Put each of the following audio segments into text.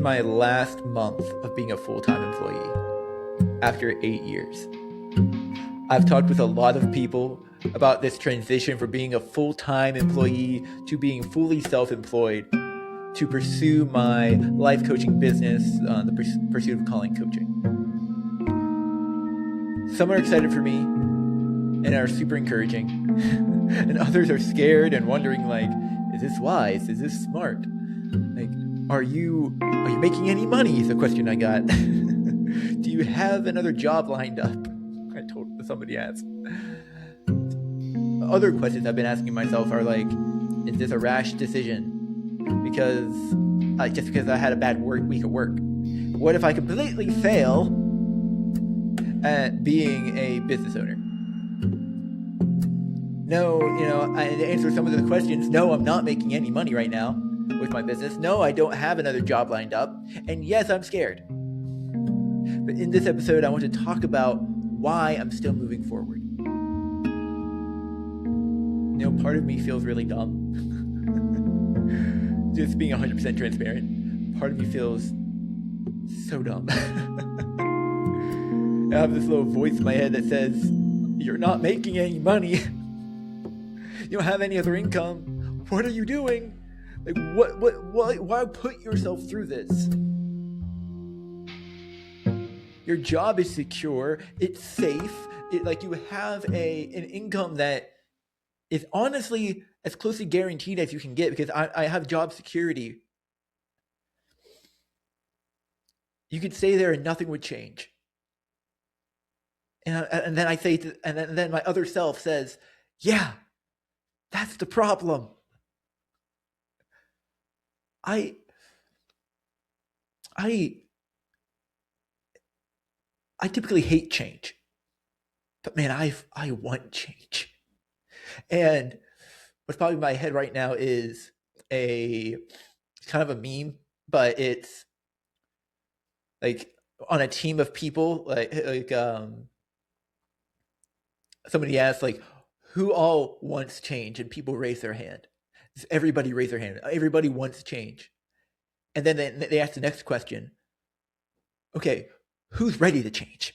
my last month of being a full-time employee after 8 years. I've talked with a lot of people about this transition from being a full-time employee to being fully self-employed to pursue my life coaching business, the pursuit of calling coaching. Some are excited for me and are super encouraging, and others are scared and wondering, like, is this wise? Is this smart? Like, are you making any money? Is the question I got. Do you have another job lined up? I told somebody asked. Other questions I've been asking myself are like, is this a rash decision? Because just because I had a bad week at work. What if I completely fail at being a business owner? No, to answer some of the questions, no, I'm not making any money right now with my business. No, I don't have another job lined up. And yes, I'm scared. But in this episode, I want to talk about why I'm still moving forward. Part of me feels really dumb. Just being 100% transparent. Part of me feels so dumb. I have this little voice in my head that says, you're not making any money. You don't have any other income. What are you doing? Like, why put yourself through this? Your job is secure. It's safe. You have an income that is honestly as closely guaranteed as you can get because I have job security. You could stay there and nothing would change. And then I say, and then my other self says, yeah, that's the problem. I typically hate change, but man, I want change. And what's probably in my head right now is kind of a meme, but it's like on a team of people, somebody asked, like, who all wants change? And people raise their hand. Everybody raise their hand. Everybody wants change. And then they ask the next question. Okay, who's ready to change?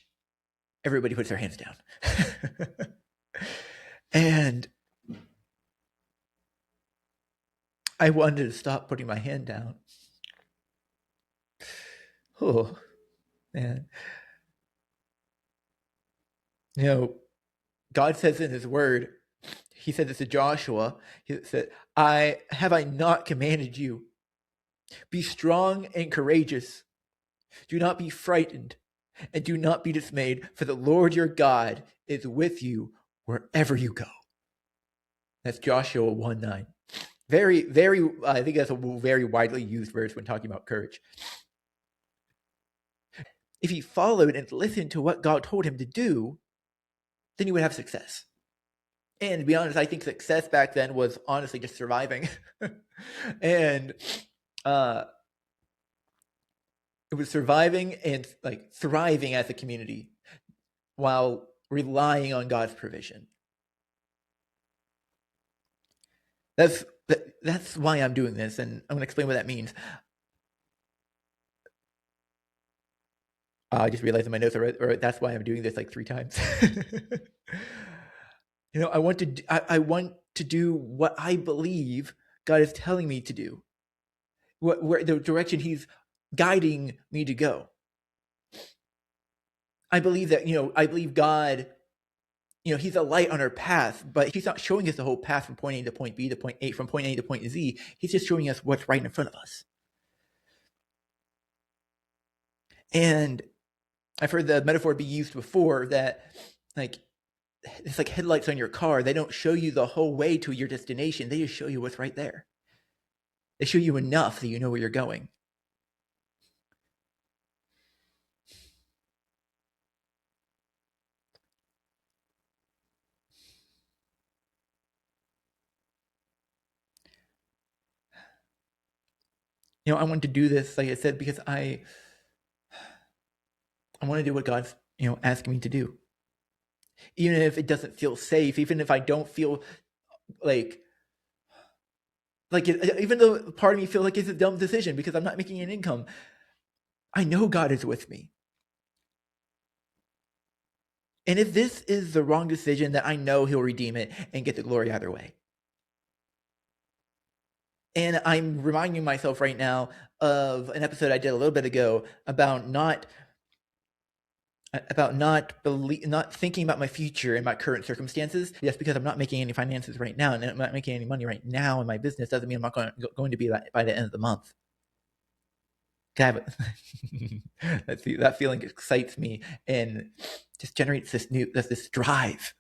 Everybody puts their hands down. And I wanted to stop putting my hand down. Oh, man. God says in his word, he said this to Joshua, he said, have I not commanded you? Be strong and courageous. Do not be frightened and do not be dismayed, for the Lord your God is with you wherever you go. That's Joshua 1:9. Very, very, I think that's a very widely used verse when talking about courage. If he followed and listened to what God told him to do, then he would have success. And to be honest, I think success back then was honestly just surviving. And it was surviving and like thriving as a community while relying on God's provision. That's why I'm doing this, and I'm going to explain what that means. I just realized in my notes, or that's why I'm doing this like 3 times. I want to do what I believe God is telling me to do, where the direction he's guiding me to go. I believe that, I believe God, he's a light on our path, but he's not showing us the whole path from point A to point B to point A, from point A to point Z. He's just showing us what's right in front of us. And I've heard the metaphor be used before that, like, it's like headlights on your car. They don't show you the whole way to your destination. They just show you what's right there. They show you enough that you know where you're going. I want to do this, like I said, because I want to do what God's, asking me to do. Even if it doesn't feel safe, even if I don't feel even though part of me feels like it's a dumb decision because I'm not making an income, I know God is with me. And if this is the wrong decision, then I know he'll redeem it and get the glory either way. And I'm reminding myself right now of an episode I did a little bit ago about not thinking about my future and my current circumstances. Yes, because I'm not making any finances right now, and I'm not making any money right now in my business, doesn't mean I'm not going to be by the end of the month. That feeling excites me and just generates this drive.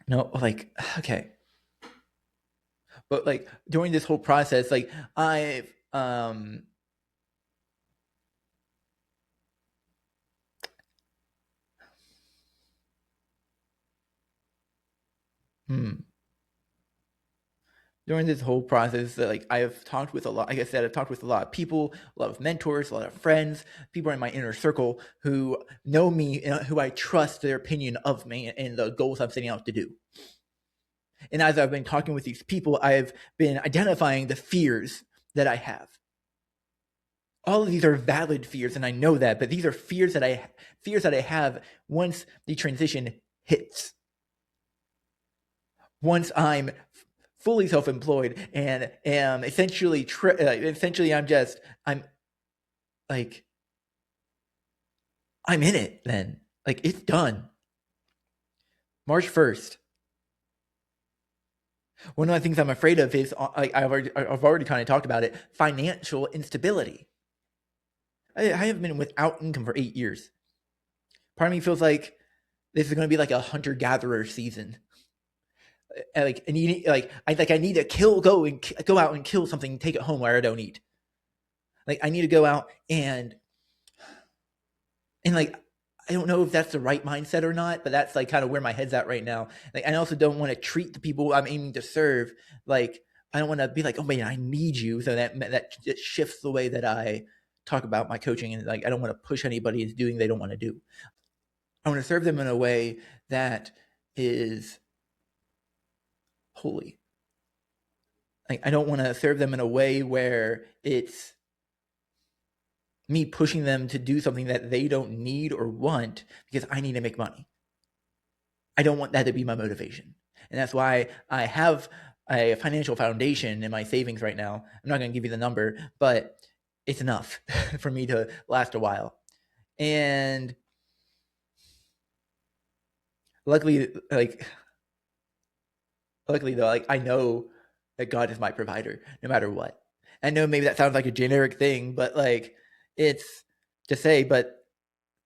No, like, okay. But like during this whole process, like I've during this whole process, like I've talked with a lot, like I said, I've talked with a lot of people, a lot of mentors, a lot of friends, people in my inner circle who know me, who I trust their opinion of me and the goals I'm setting out to do. And as I've been talking with these people, I've been identifying the fears that I have. All of these are valid fears, and I know that, but these are fears that I have once the transition hits. Once I'm fully self-employed and am essentially I'm in it then. Like it's done. March 1st. One of the things I'm afraid of is like I've already kind of talked about it, financial instability. I have been without income for 8 years. Part of me feels like this is going to be like a hunter-gatherer season. Like I need to go out and kill something, and take it home where I don't eat. Like I need to go out and like I don't know if that's the right mindset or not, but that's like kind of where my head's at right now. Like I also don't want to treat the people I'm aiming to serve like I don't want to be like, oh man, I need you. So that shifts the way that I talk about my coaching, and like I don't want to push anybody into doing they don't want to do. I want to serve them in a way that is holy. Like I don't want to serve them in a way where it's me pushing them to do something that they don't need or want because I need to make money. I don't want that to be my motivation. And that's why I have a financial foundation in my savings right now. I'm not going to give you the number, but it's enough for me to last a while. And luckily though, like I know that God is my provider no matter what. I know maybe that sounds like a generic thing, but like it's to say, but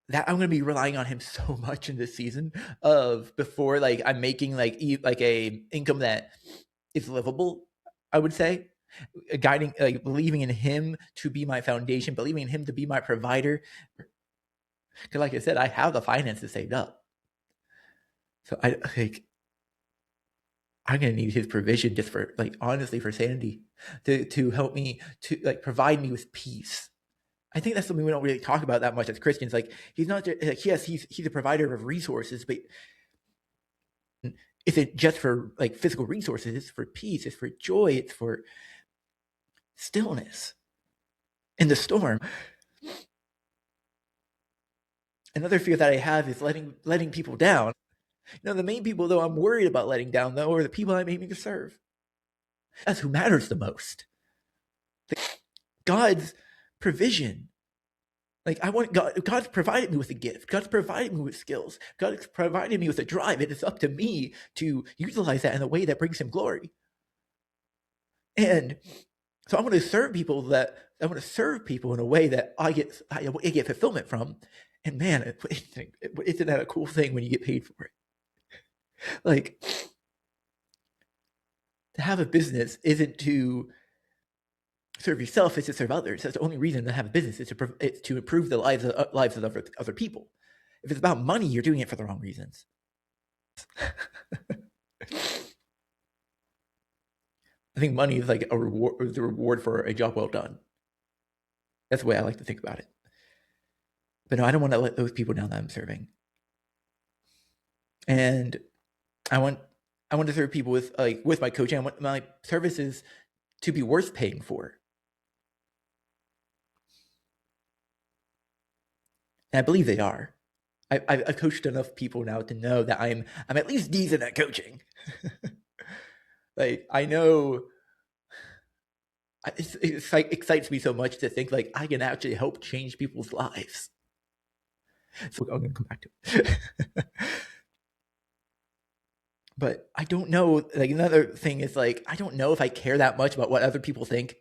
that I'm going to be relying on him so much in this season of before like I'm making like a income that is livable, I would say, guiding, like believing in him to be my foundation, believing in him to be my provider. Because like I said, I have the finances saved up. So I'm going to need his provision just for like, honestly, for sanity to help me to like provide me with peace. I think that's something we don't really talk about that much as Christians. Like he's not like, yes, he's a provider of resources, but is it just for like physical resources? It's for peace. It's for joy. It's for stillness in the storm. Another fear that I have is letting people down. The main people though I'm worried about letting down though are the people I'm aiming to serve. That's who matters the most. God's provision. Like I want God's provided me with a gift. God's provided me with skills. God's provided me with a drive. It is up to me to utilize that in a way that brings him glory. And so I want to serve people in a way that I get fulfillment from. And man, isn't that a cool thing when you get paid for it? Like to have a business isn't to serve yourself, it's to serve others. That's the only reason to have a business. It's to improve the lives of other people. If it's about money, you're doing it for the wrong reasons. I think money is like the reward for a job well done. That's the way I like to think about it. But no, I don't want to let those people down that I'm serving. And I want to serve people with my coaching. I want my services to be worth paying for. And I believe they are. I've coached enough people now to know that I'm at least decent at coaching. Like, I know it like excites me so much to think like I can actually help change people's lives. So I'm gonna come back to it. But I don't know. Like, another thing is, like, I don't know if I care that much about what other people think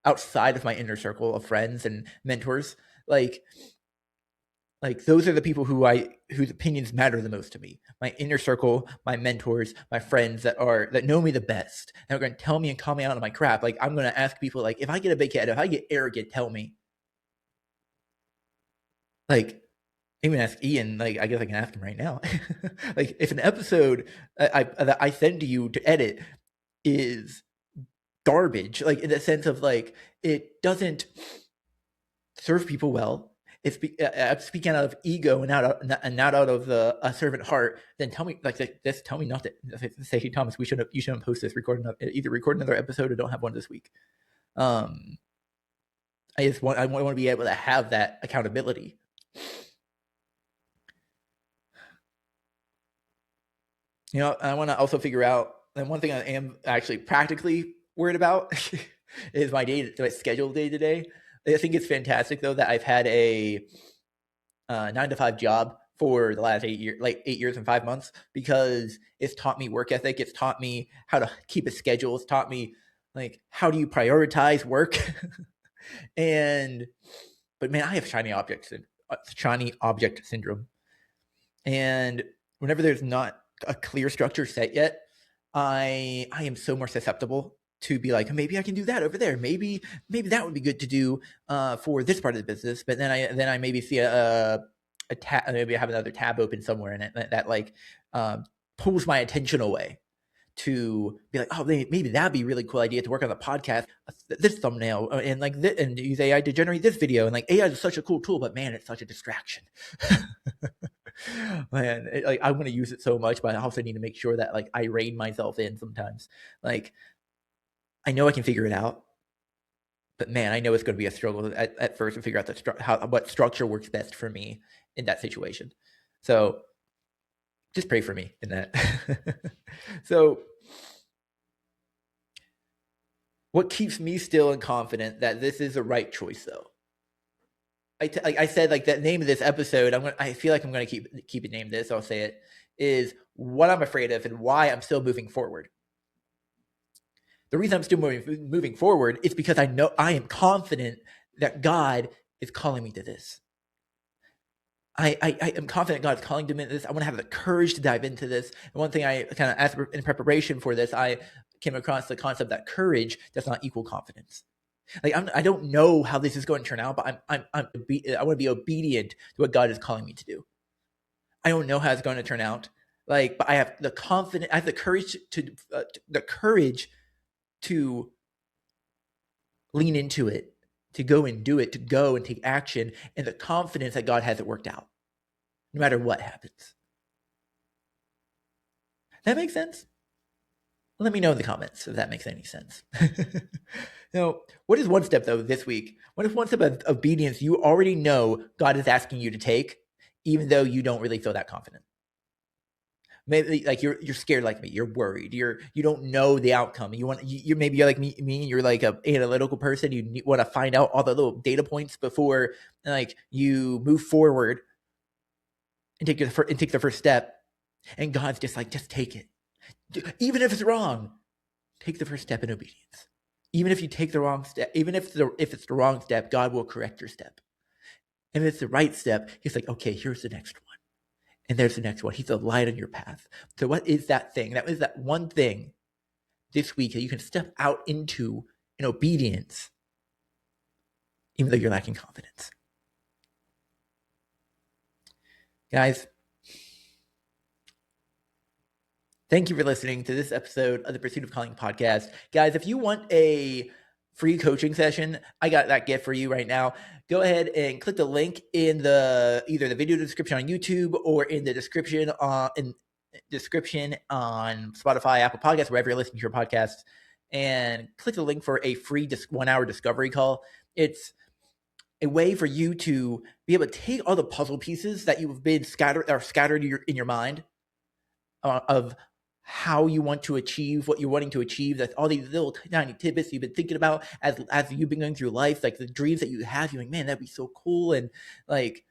outside of my inner circle of friends and mentors. Like those are the people whose opinions matter the most to me. My inner circle, my mentors, my friends that know me the best, and are going to tell me and call me out on my crap. Like, I'm going to ask people, like, if I get a big head, if I get arrogant, tell me. Like, even ask Ian. Like, I guess I can ask him right now. Like, if an episode that I send to you to edit is garbage, like, in the sense of, like, it doesn't serve people well, it's speaking out of ego and not out of a servant heart, then tell me, like, this. Tell me not to say, hey, Thomas, you shouldn't post this. Either record another episode or don't have one this week. I want to be able to have that accountability. You know, I want to also figure out, and one thing I am actually practically worried about is my schedule day to day. I think it's fantastic though that I've had a 9-to-5 job for the last 8 years and 5 months, because it's taught me work ethic. It's taught me how to keep a schedule. It's taught me, like, how do you prioritize work? But man, I have shiny object syndrome, and whenever there's not a clear structure set yet, I am so more susceptible to be like, maybe I can do that over there. Maybe that would be good to do for this part of the business. But then I maybe see a tab, maybe I have another tab open somewhere in it that like pulls my attention away to be like, oh, maybe that'd be a really cool idea to work on the podcast, this thumbnail, and like this, and use AI to generate this video. And like, AI is such a cool tool, but man, it's such a distraction. Man, like, I want to use it so much, but I also need to make sure that, like, I rein myself in sometimes. Like, I know I can figure it out, but man, I know it's going to be a struggle at first to figure out what structure works best for me in that situation. So just pray for me in that. So what keeps me still and confident that this is the right choice, though? Like I said, like, that name of this episode, I feel like I'm going to keep it named this. I'll say it is what I'm afraid of and why I'm still moving forward. The reason I'm still moving forward is because I am confident that God is calling me to this. I am confident God is calling me to this. I want to have the courage to dive into this. And one thing I kind of asked in preparation for this, I came across the concept that courage does not equal confidence. Like, I don't know how this is going to turn out, but I want to be obedient to what God is calling me to do. I don't know how it's going to turn out, like, but I have the confidence, I have the courage to lean into it, to go and do it, to go and take action, and the confidence that God has it worked out, no matter what happens. That makes sense? Let me know in the comments if that makes any sense. Now, what is one step, though, this week? What is one step of obedience you already know God is asking you to take, even though you don't really feel that confident? Maybe, like, you're scared like me. You're worried. You don't know the outcome. Maybe you're like me. You're like an analytical person. You want to find out all the little data points before, like, you move forward and take the first step. And God's just like, just take it, even if it's wrong. Take the first step in obedience. Even if you take the wrong step, even if it's the wrong step, God will correct your step. And if it's the right step, He's like, okay, here's the next one. And there's the next one. He's a light on your path. So what is that thing? That is that one thing this week that you can step out into in obedience, even though you're lacking confidence. Guys, thank you for listening to this episode of the Pursuit of Calling podcast. Guys, if you want a free coaching session, I got that gift for you right now. Go ahead and click the link in either the video description on YouTube or in the description on Spotify, Apple Podcasts, wherever you're listening to your podcasts, and click the link for a free 1-hour discovery call. It's a way for you to be able to take all the puzzle pieces that you've been scattered in your mind of how you want to achieve what you're wanting to achieve. That's all these little tiny tidbits you've been thinking about as you've been going through life, like the dreams that you have. You're like, man, that'd be so cool. And like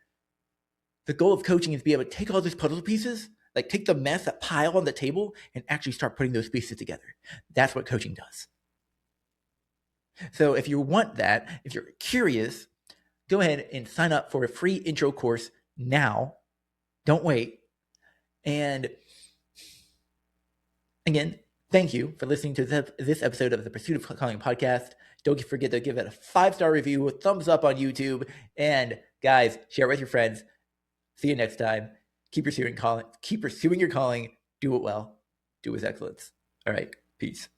the goal of coaching is to be able to take all these puzzle pieces, like take the mess that pile on the table and actually start putting those pieces together. That's what coaching does. So if you want that, if you're curious, go ahead and sign up for a free intro course now. Don't wait. And again, thank you for listening to this episode of the Pursuit of Calling podcast. Don't forget to give it a 5-star review, a thumbs up on YouTube, and guys, share it with your friends. See you next time. Keep pursuing your calling. Do it well. Do it with excellence. All right. Peace.